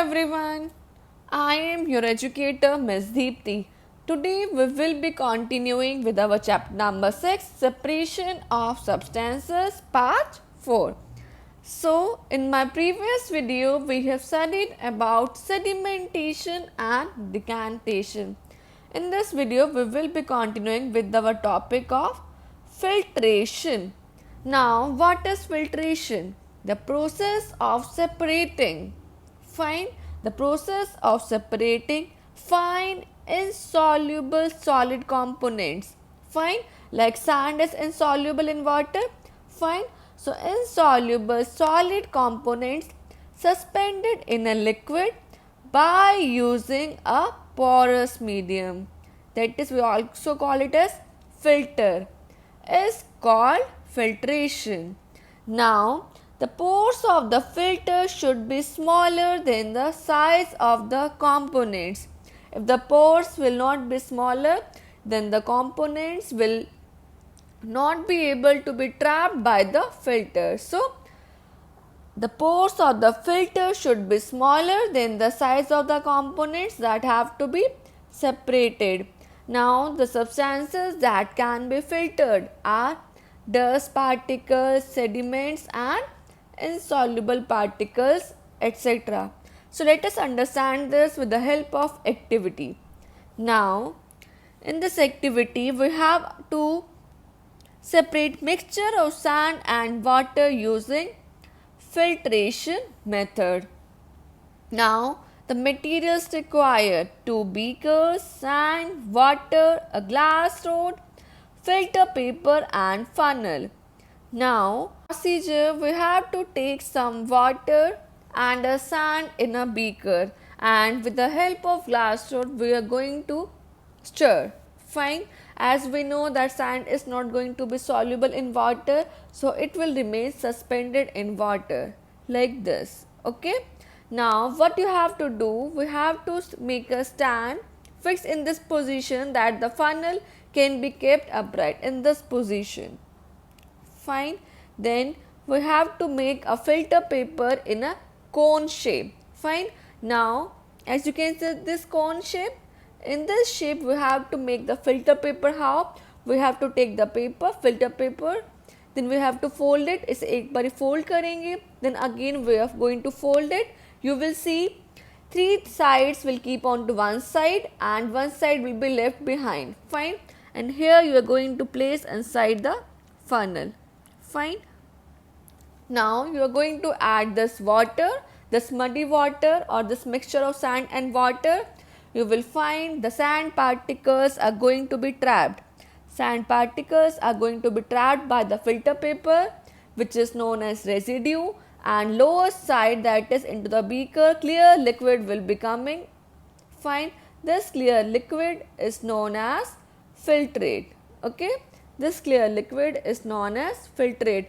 everyone. I am your educator Ms. Deepthi. Today we will be continuing with our chapter number 6, Separation of Substances, part 4. So, in my previous video we have studied about sedimentation and decantation. In this video we will be continuing with our topic of filtration. Now, what is filtration? The process of separating the process of separating fine insoluble solid components. Like sand is insoluble in water. So insoluble solid components suspended in a liquid by using a porous medium, that is we also call it as filter, is called filtration. Now, the pores of the filter should be smaller than the size of the components. If the pores will not be smaller, then the components will not be able to be trapped by the filter. So, the pores of the filter should be smaller than the size of the components that have to be separated. Now, the substances that can be filtered are dust particles, sediments and insoluble particles, etc. So, let us understand this with the help of activity. Now, in this activity, we have to separate mixture of sand and water using filtration method. Now, the materials required: 2 beakers, sand, water, a glass rod, filter paper and funnel. Now, procedure: we have to take some water and a sand in a beaker, and with the help of glass rod we are going to stir. As we know that sand is not going to be soluble in water, so it will remain suspended in water like this. Okay. Now, what you have to do, we have to make a stand fixed in this position that the funnel can be kept upright in this position. Then we have to make a filter paper in a cone shape. Now, as you can see this cone shape, in this shape we have to make the filter paper. How? We have to take the paper, filter paper, then we have to fold it. इसे एक बारी fold करेंगे, then again we are going to fold it. You will see 3 sides will keep on to one side and one side will be left behind. And here you are going to place inside the funnel. Now you are going to add this water, this muddy water or this mixture of sand and water. You will find the sand particles are going to be trapped. Sand particles are going to be trapped by the filter paper, which is known as residue, and lower side, that is into the beaker, clear liquid will be coming. This clear liquid is known as filtrate. Okay, this clear liquid is known as filtrate.